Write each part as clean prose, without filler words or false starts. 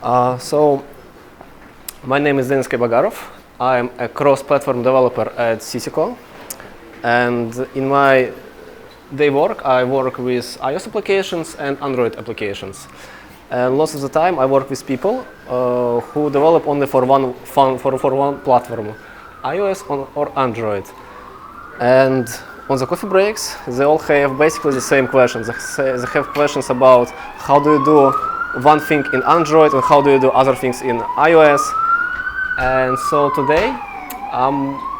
So my name is Deniss Kaibagarovs. I'm a cross-platform developer at Sysiko. And in my day work, I work with iOS applications and Android applications. And lots of the time, I work with people who develop only for one platform, iOS or Android. And on the coffee breaks, they all have basically the same questions. They have questions about how do you do one thing in Android and how do you do other things in iOS. And so today,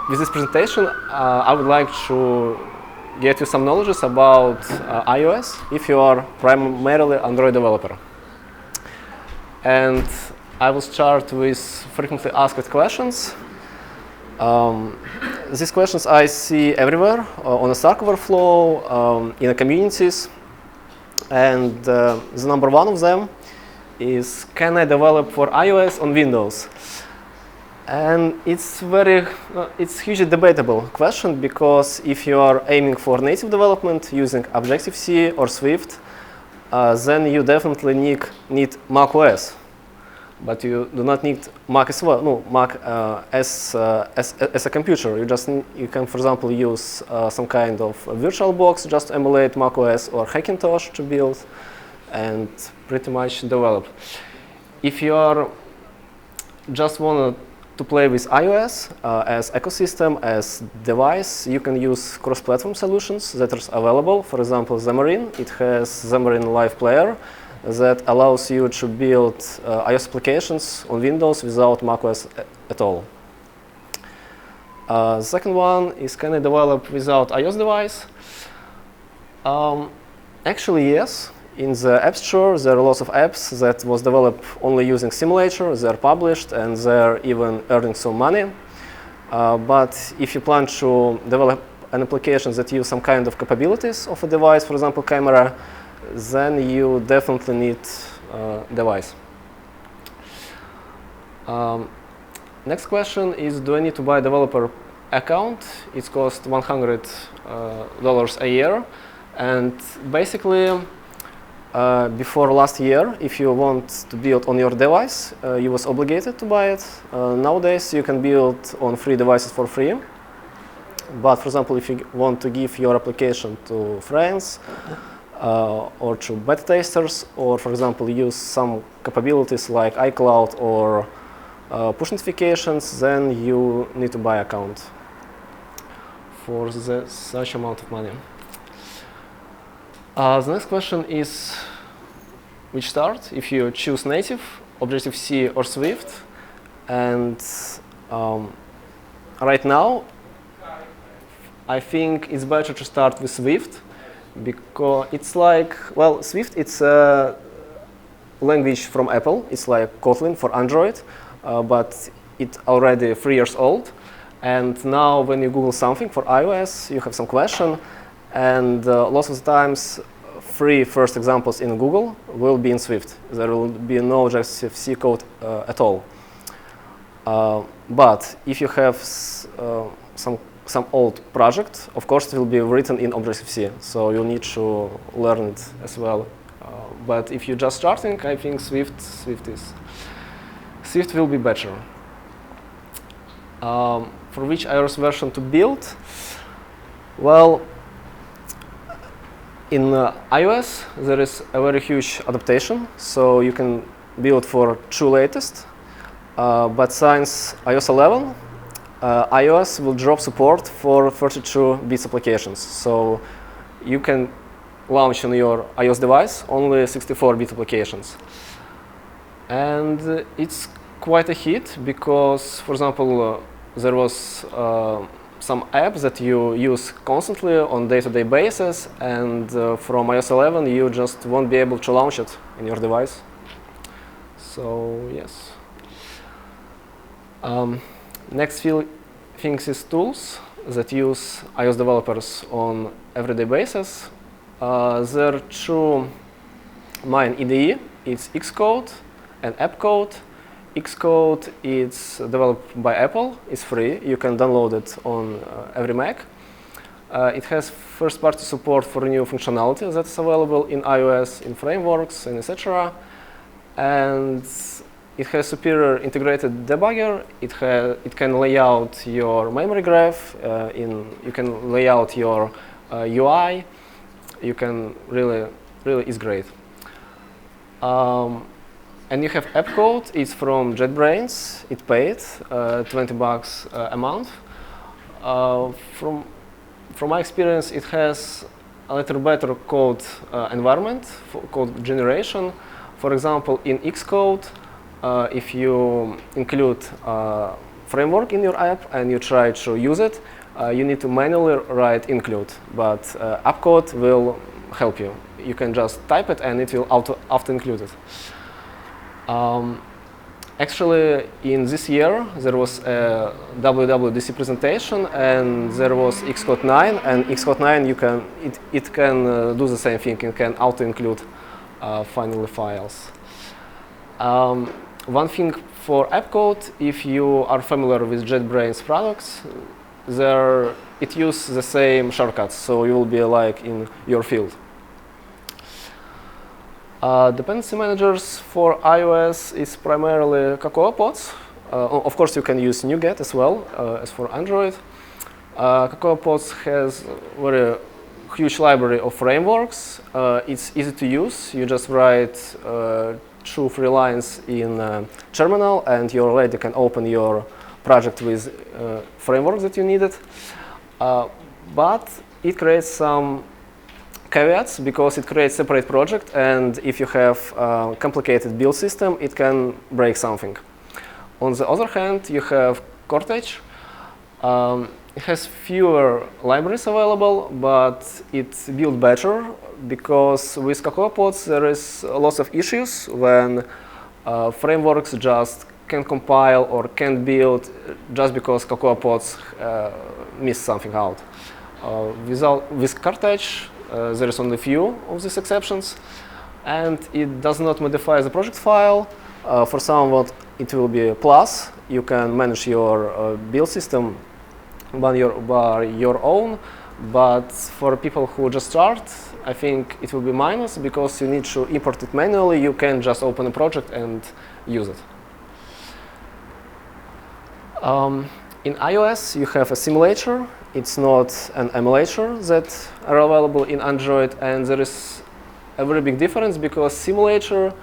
with this presentation, I would like to get you some knowledge about iOS if you are primarily Android developer. And I will start with frequently asked questions. These questions I see everywhere on a Stack Overflow, in the communities. And the number one of them is, can I develop for iOS on Windows? And it's hugely debatable question, because if you are aiming for native development using Objective-C or Swift, then you definitely need macOS. But you do not need Mac as well. No, Mac as a computer. You can, for example, use some kind of VirtualBox just to emulate macOS, or Hackintosh to build and pretty much develop. If you are just want to play with iOS as ecosystem, as device, you can use cross-platform solutions that are available. For example, Xamarin. It has Xamarin Live Player that allows you to build iOS applications on Windows without macOS at all. The second one is, can I develop without iOS device? Actually, yes. In the App Store, there are lots of apps that was developed only using simulator. They're published and they're even earning some money. But if you plan to develop an application that use some kind of capabilities of a device, for example, camera, then you definitely need device. Next question is, do I need to buy a developer account? It costs $100 a year. And basically, before last year, if you want to build on your device, you was obligated to buy it. Nowadays, you can build on free devices for free. But for example, if you want to give your application to friends, or to beta testers, or for example use some capabilities like iCloud or push notifications, then you need to buy account for such amount of money. The next question is, which start? If you choose native, Objective-C or Swift, and right now I think it's better to start with Swift, because it's like, well, Swift, it's a language from Apple. It's like Kotlin for Android, but it's already 3 years old. And now when you Google something for iOS, you have some question. And lots of the times, 3 first examples in Google will be in Swift. There will be no Objective-C code at all. But if you have some old project, of course, it will be written in Objective-C, so you'll need to learn it as well. But if you're just starting, I think Swift will be better. For which iOS version to build? Well, in iOS, there is a very huge adaptation, so you can build for 2 latest. But since iOS 11, iOS will drop support for 32-bit applications. So you can launch on your iOS device only 64-bit applications. And it's quite a hit because, for example, there was some apps that you use constantly on day-to-day basis, and from iOS 11 you just won't be able to launch it in your device. So yes. Next things is tools that use iOS developers on everyday basis. There are 2 main IDE. It's Xcode and AppCode. Xcode is developed by Apple. It's free. You can download it on every Mac. It has first-party support for new functionality that's available in iOS, in frameworks, and etc. And it has superior integrated debugger. It can lay out your memory graph. You can lay out your UI. You can really is great. And you have app code. It's from JetBrains. It paid $20 a month. From my experience, it has a little better code environment for code generation. For example, in Xcode, if you include a framework in your app and you try to use it, you need to manually write include, but app code will help you. You can just type it and it will auto-include it. Actually, in this year, there was a WWDC presentation, and there was Xcode 9. And Xcode 9, it can do the same thing. It can auto-include finally files. One thing for app code, if you are familiar with JetBrains products, it uses the same shortcuts, so you will be like in your field. Dependency managers for iOS is primarily Cocoa Pods. Of course, you can use NuGet as well as for Android. Cocoa Pods has very huge library of frameworks. It's easy to use. You just write 2-3 lines in terminal, and you already can open your project with frameworks that you needed. But it creates some caveats because it creates separate project, and if you have a complicated build system, it can break something. On the other hand, you have Cortege. It has fewer libraries available, but it's built better because with Cocoa Pods there is lots of issues when frameworks just can't compile or can't build just because Cocoa Pods miss something out. With Cortege, there is only few of these exceptions, and it does not modify the project file. For someone, it will be a plus. You can manage your build system by your own, but for people who just start, I think it will be minus because you need to import it manually. You can just open a project and use it. In iOS, you have a simulator. It's not an emulator that are available in Android, and there is a very big difference because simulator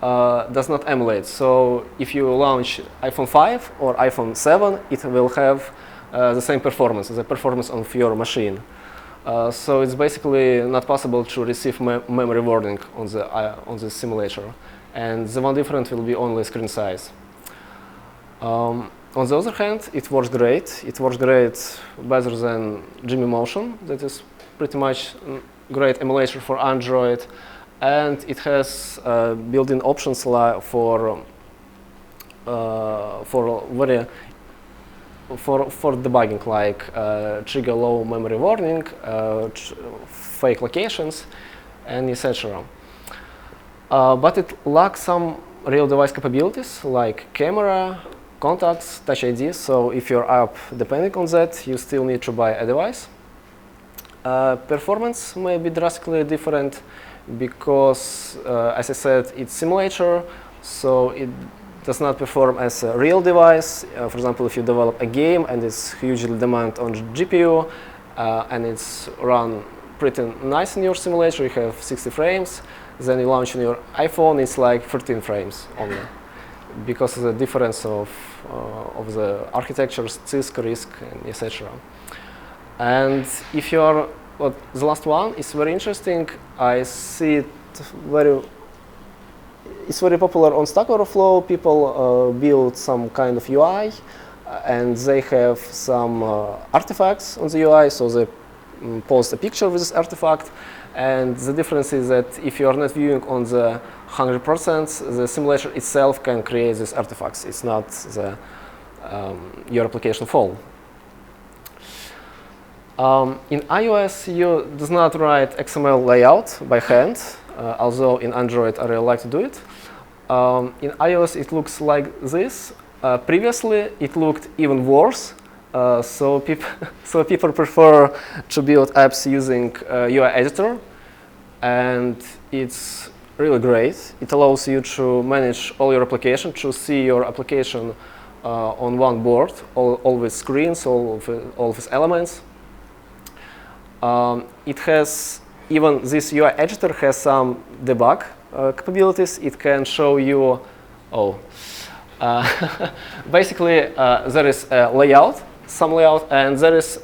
does not emulate. So if you launch iPhone 5 or iPhone 7, it will have the same performance, the performance of your machine. So it's basically not possible to receive memory warning on the simulator. And the one difference will be only screen size. On the other hand, it works great. It works great better than Gememotion. That is pretty much great emulator for Android. And it has built-in options for debugging, like trigger low memory warning, fake locations, and etc. But it lacks some real device capabilities, like camera, contacts, Touch ID. So if your app depending on that, you still need to buy a device. Performance may be drastically different because, as I said, it's simulator, so it does not perform as a real device. For example, if you develop a game and it's hugely demand on GPU and it's run pretty nice in your simulator, you have 60 frames, then you launch on your iPhone, it's like 13 frames only because of the difference of the architectures, CISC, RISC, and etc. And if you are, well, the last one is very interesting. I see it it's very popular on Stack Overflow. People build some kind of UI, and they have some artifacts on the UI, so they post a picture with this artifact. And the difference is that if you are not viewing on the 100%, the simulator itself can create these artifacts. It's not your application fault. In iOS, you do not write XML layout by hand, although in Android I really like to do it. In iOS, it looks like this. Previously, it looked even worse. So people prefer to build apps using UI editor, and it's really great. It allows you to manage all your application, to see your application on one board, all with screens, all of its elements. It has, even this UI editor has some debug capabilities. It can show you, basically there is a layout, some layout, and there is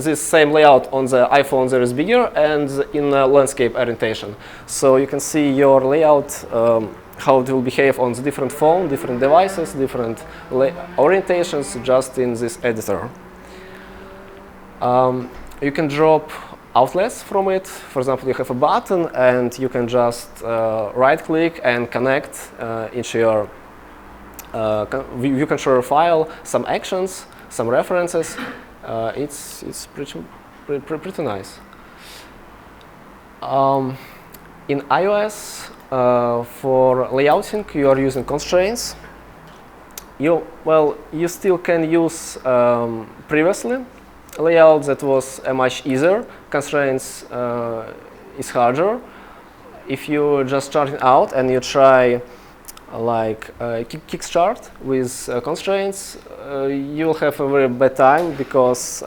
this same layout on the iPhone. There is bigger and in landscape orientation. So you can see your layout, how it will behave on the different phone, different devices, different orientations, just in this editor. You can drop outlets from it. For example, you have a button, and you can just right-click and connect into your ViewController file some actions, some references. It's pretty nice. In iOS, for layouting, you are using constraints. You still can use previously layout that was much easier. Constraints is harder. If you just starting out and you try like kickstart with constraints, you will have a very bad time, because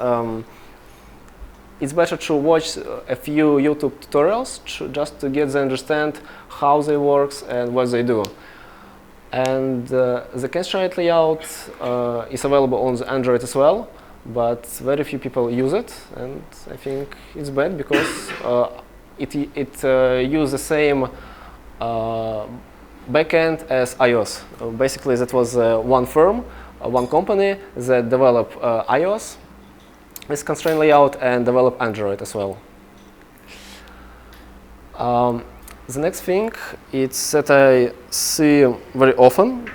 it's better to watch a few YouTube tutorials just to get the understand how they works and what they do. And the constraint layout is available on the Android as well, but very few people use it, and I think it's bad, because it uses the same backend as iOS. Basically, that was one firm, one company that developed iOS with constraint layout and develop Android as well. The next thing is that I see very often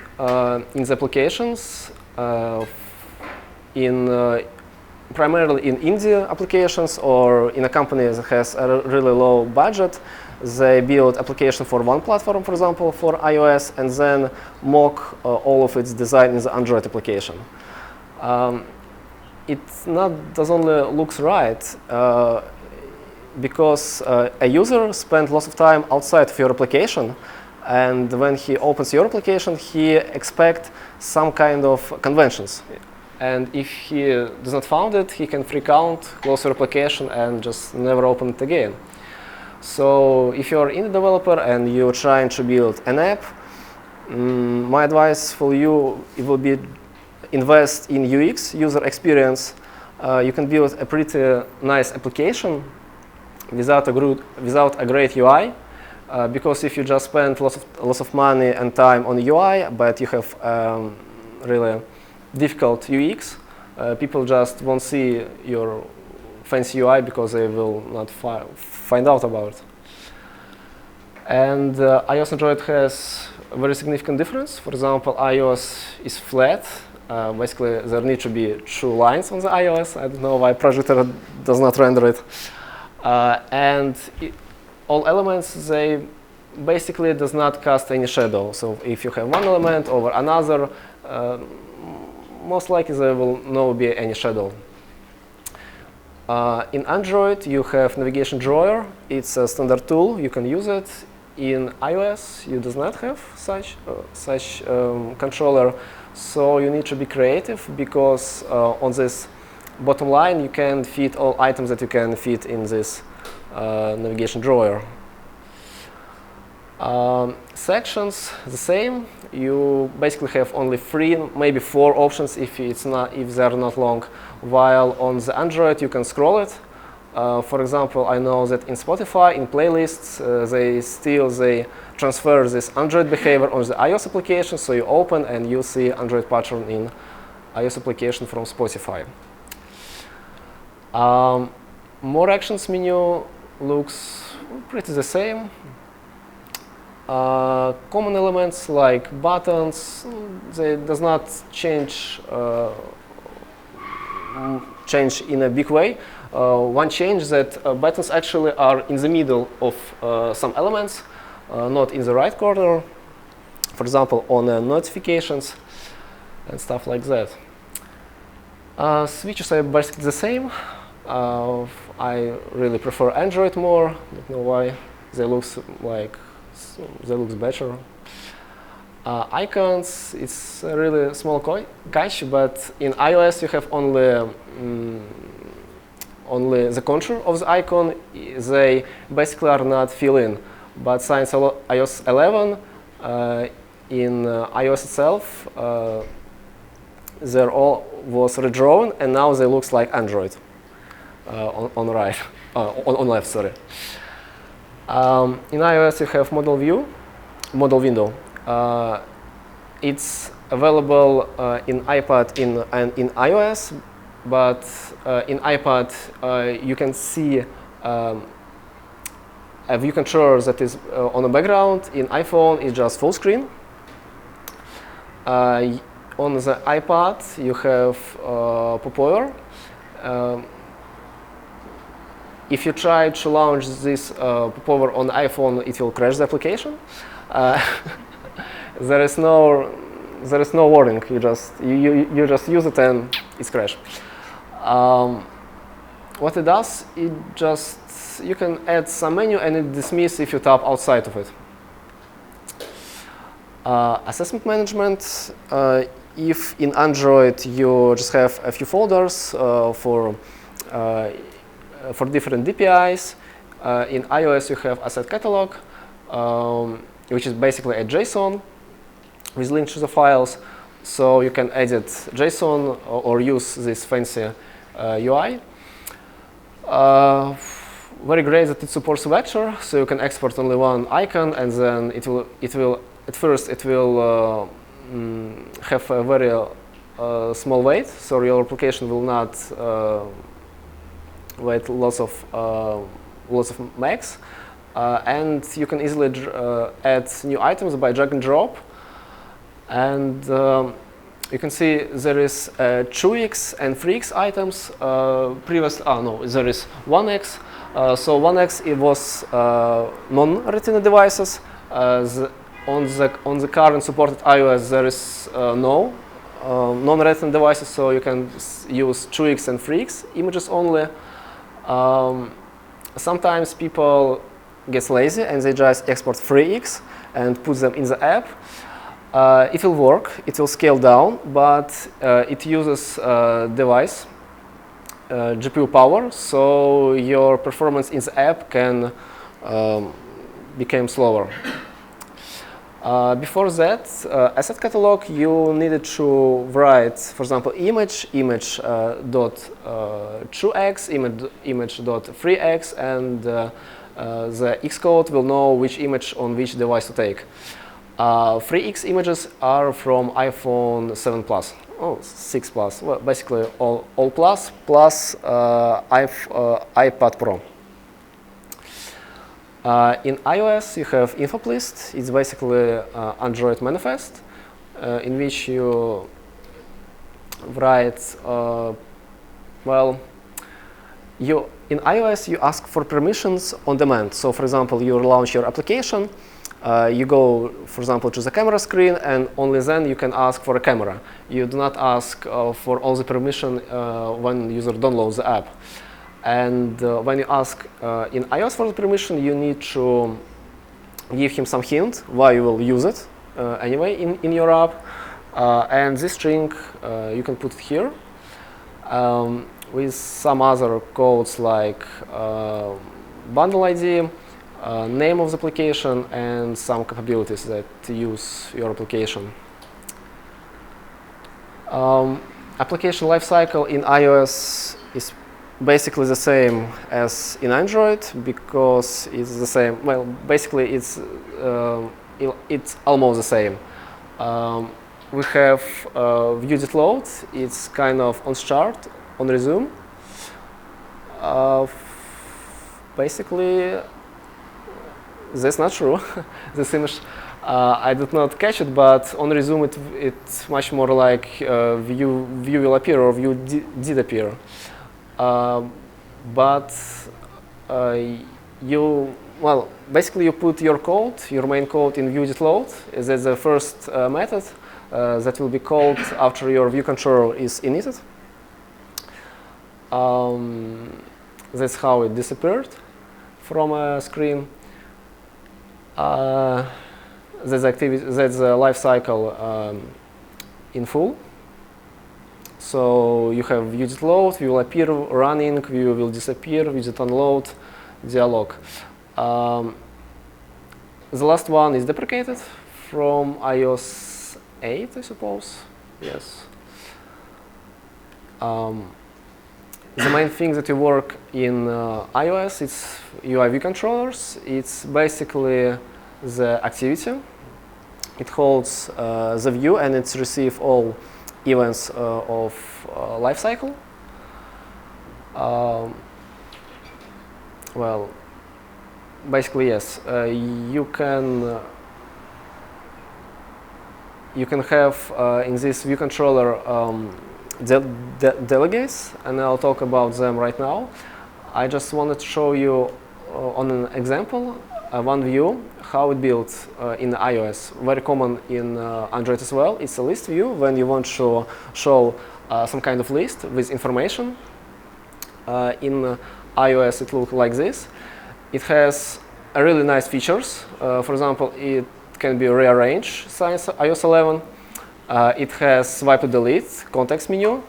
in the applications, primarily in indie applications or in a company that has a really low budget. They build application for one platform, for example, for iOS, and then mock all of its design in the Android application. It doesn't only looks right, because a user spends lots of time outside of your application, and when he opens your application, he expects some kind of conventions. And if he does not find it, he can freak out, close your application, and just never open it again. So if you're an indie developer and you're trying to build an app, my advice for you, it will be invest in UX, user experience. You can build a pretty nice application without a great UI, because if you just spend lots of money and time on UI, but you have really difficult UX, people just won't see your fancy UI because they will not find out about it. And iOS Android has a very significant difference. For example, iOS is flat. Basically, there need to be 2 lines on the iOS. I don't know why projector does not render it. And all elements, they basically does not cast any shadow. So if you have one element over another, most likely there will not be any shadow. In Android, you have navigation drawer. It's a standard tool. You can use it. In iOS, you do not have such controller. So you need to be creative, because on this bottom line, you can fit all items that you can fit in this navigation drawer. Sections, the same. You basically have only 3, maybe 4 options if they're not long. While on the Android, you can scroll it. For example, I know that in Spotify, in playlists, they transfer this Android behavior on the iOS application. So you open and you see Android pattern in iOS application from Spotify. More actions menu looks pretty the same. Common elements like buttons, they does not change in a big way. One change that buttons actually are in the middle of some elements, not in the right corner. For example, on notifications and stuff like that. Switches are basically the same. I really prefer Android more. I don't know why. They look like so that looks better. Icons, it's a really small cache, but in iOS you have only the contour of the icon. They basically are not fill-in. But since iOS 11, in iOS itself, they're all was redrawn, and now they looks like Android on right, on left. Sorry. In iOS you have model window. It's available in iPad and in iOS, but in iPad you can see a view controller that is on the background. In iPhone, it's just full screen. On the iPad, you have Popover. If you try to launch this Popover on iPhone, it will crash the application. There is no warning. You just use it and it's crashed. What it does, you can add some menu and it dismisses if you tap outside of it. Assessment management. If in Android you just have a few folders for different DPIs, in iOS you have asset catalog, which is basically a JSON with links to the files, so you can edit JSON or use this fancy UI. Very great that it supports vector, so you can export only one icon, and then it will at first it will have a very small weight, so your application will not weight lots of megs, and you can easily add new items by drag and drop. And you can see there is 2x and 3x items. There is 1x. So 1x it was non-Retina devices. On the current supported iOS there is no non-Retina devices, so you can use 2x and 3x images only. Sometimes people get lazy and they just export 3x and put them in the app. It will work, it will scale down, but it uses device GPU power, so your performance in the app can become slower. Before that, asset catalog, you needed to write, for example, image dot 2x, image dot 3x, and the Xcode will know which image on which device to take. 3x images are from iPhone 7 Plus, 6 Plus, well, basically all plus iPad Pro. In iOS, you have InfoList. It's basically Android manifest in which you write, in iOS, you ask for permissions on demand. So, for example, you launch your application, you go, for example, to the camera screen, and only then you can ask for a camera. You do not ask for all the permission when the user downloads the app. And when you ask in iOS for the permission, you need to give him some hint why you will use it anyway in your app. And this string, you can put it here with some other codes like bundle ID, name of the application, and some capabilities that use your application. Application lifecycle in iOS is basically the same as in Android because it's the same. Well, basically it's almost the same. We have View.Load. It's kind of on start, on resume. Basically, that's not true. This image, I did not catch it, but on resume it's much more like view will appear or view did appear. Basically you put your code, your main code in View.Load. That's the first method that will be called after your view controller is initted. That's how it disappeared from a screen. That's the life cycle in full. So you have widget load, view will appear, running, view will disappear, widget unload, dialog. The last one is deprecated from iOS 8, I suppose. Yes. The main thing that you work in iOS is UI-ViewControllers. It's basically the activity. It holds the view and it receives all events of lifecycle. Well, basically yes. You can have in this view controller delegates, and I'll talk about them right now. I just wanted to show you on an example one view how it built in iOS. Very common in Android as well. It's a list view when you want to show some kind of list with information. In iOS it looks like this. It has a really nice features. For example, it can be rearranged since iOS 11. It has swipe to delete, context menu,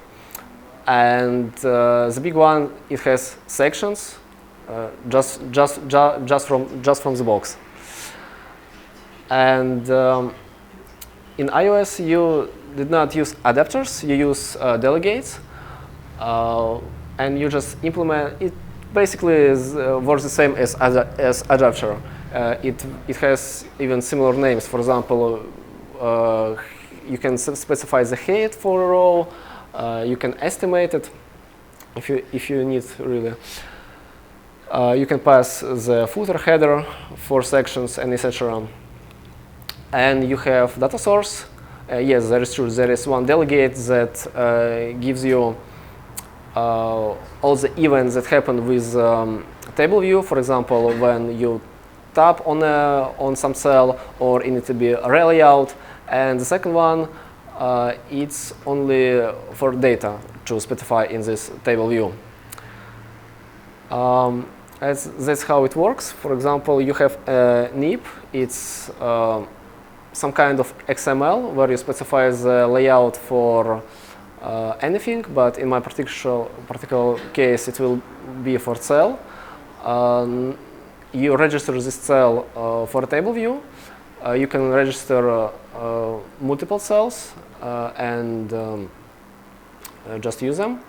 and the big one, it has sections just from the box. And in iOS, you did not use adapters, you use delegates, and you just implement it. Basically, works the same as adapter. It has even similar names. For example, you can specify the height for a row. You can estimate it if you need really. You can pass the footer header for sections and etc. And you have data source. Yes, that is true. There is one delegate that gives you all the events that happen with table view. For example, when you tap on some cell, or it needs to be a layout. And the second one, it's only for data to specify in this table view. That's how it works. For example, you have a NIP. It's some kind of XML where you specify the layout for anything, but in my particular case, it will be for cell. You register this cell for a table view. You can register multiple cells and just use them.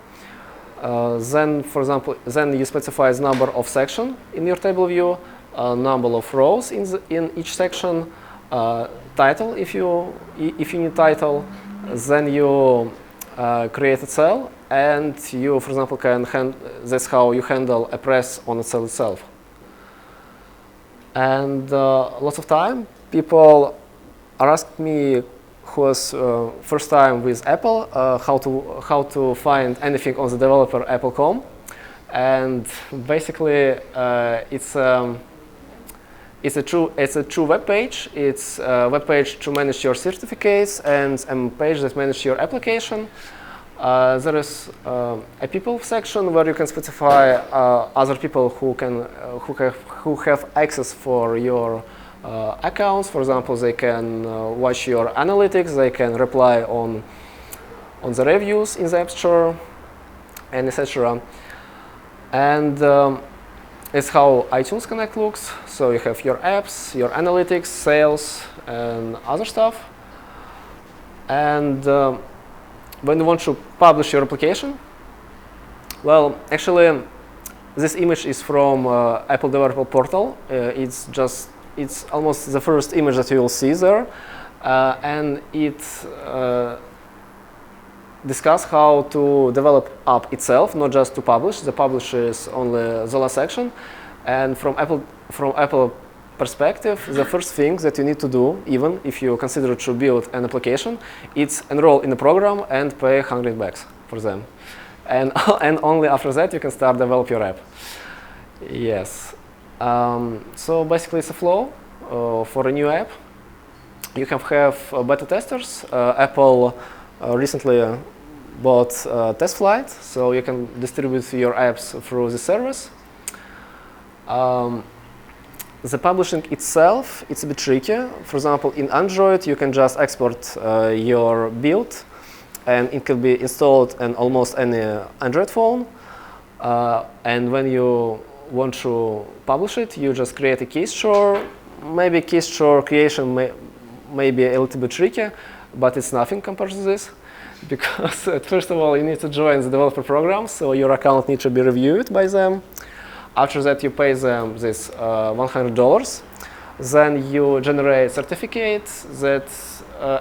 Then, for example, then you specify the number of sections in your table view, number of rows in each section, title if you need title. Then you create a cell, and you, for example, that's how you handle a press on the cell itself. And lots of time, people are asking me, who was first time with Apple, how to find anything on the developer apple.com, and basically it's a true web page. It's a web page to manage your certificates and a page that manages your application. There is a people section where you can specify other people who have access for your accounts. For example, they can watch your analytics, they can reply on the reviews in the App Store, and etc. And it's how iTunes Connect looks. So you have your apps, your analytics, sales, and other stuff. And when you want to publish your application, well, actually, this image is from Apple Developer Portal. It's almost the first image that you will see there, and it discusses how to develop app itself, not just to publish. The publish is only the last section, and from Apple perspective, the first thing that you need to do, even if you consider to build an application, it's enroll in the program and pay $100 for them, and only after that you can start develop your app. Yes. So basically, it's a flow for a new app. You can have beta testers. Apple recently bought TestFlight, so you can distribute your apps through the service. the publishing itself, it's a bit tricky. For example, in Android, you can just export your build, and it can be installed on almost any Android phone. And when you want to publish it, you just create a key store. Maybe key store creation may be a little bit tricky, but it's nothing compared to this. Because first of all, you need to join the developer program, so your account needs to be reviewed by them. After that, you pay them this $100. Then you generate certificate that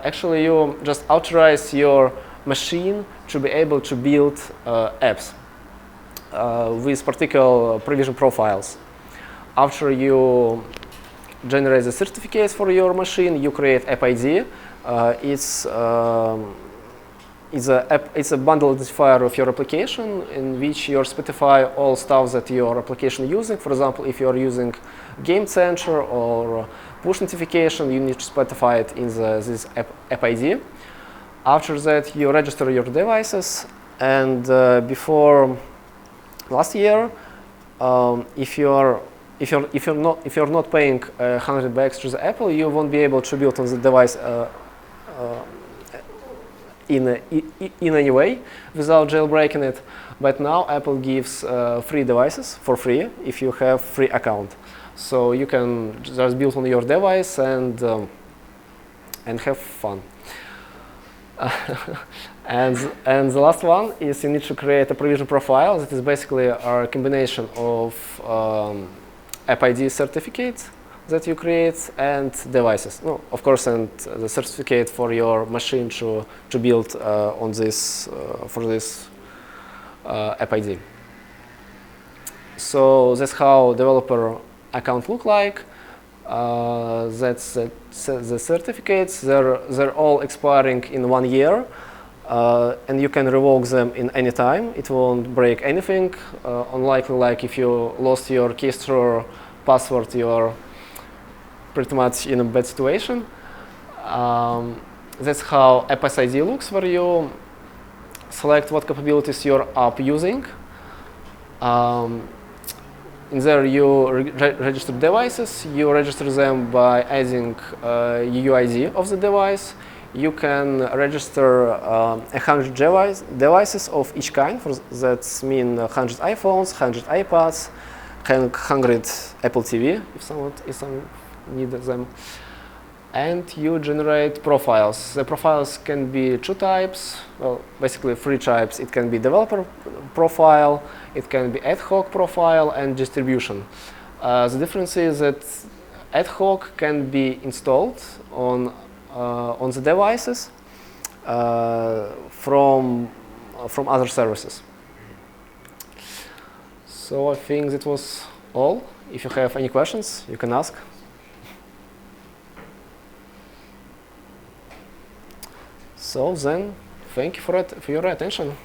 actually you just authorize your machine to be able to build apps with particular provision profiles. After you generate the certificates for your machine, you create app ID. It's a bundle identifier of your application in which you specify all stuff that your application is using. For example, if you're using game center or push notification, you need to specify it in this app ID. After that, you register your devices, and before last year, if you're not paying $100 to the Apple, you won't be able to build on the device in any way without jailbreaking it. But now Apple gives free devices for free if you have free account. So you can just build on your device and have fun. And the last one is you need to create a provision profile that is basically a combination of app ID certificates that you create and devices. No, of course, and the certificate for your machine to build on this for this app ID. So that's how developer account look like. That's the certificates. They're all expiring in 1 year, and you can revoke them in any time. It won't break anything. Unlikely, like if you lost your key store password, you're pretty much in a bad situation. That's how app ID looks, where you select what capabilities your app using. In there, you register devices. You register them by adding UID of the device. You can register 100 devices of each kind. That means 100 iPhones, 100 iPads, 100 Apple TV, if someone needs them. And you generate profiles. The profiles can be 2 types, well, basically 3 types. It can be developer profile, it can be ad hoc profile, and distribution. The difference is that ad hoc can be installed on the devices from other services. So I think that was all. If you have any questions, you can ask. So then, thank you for your attention.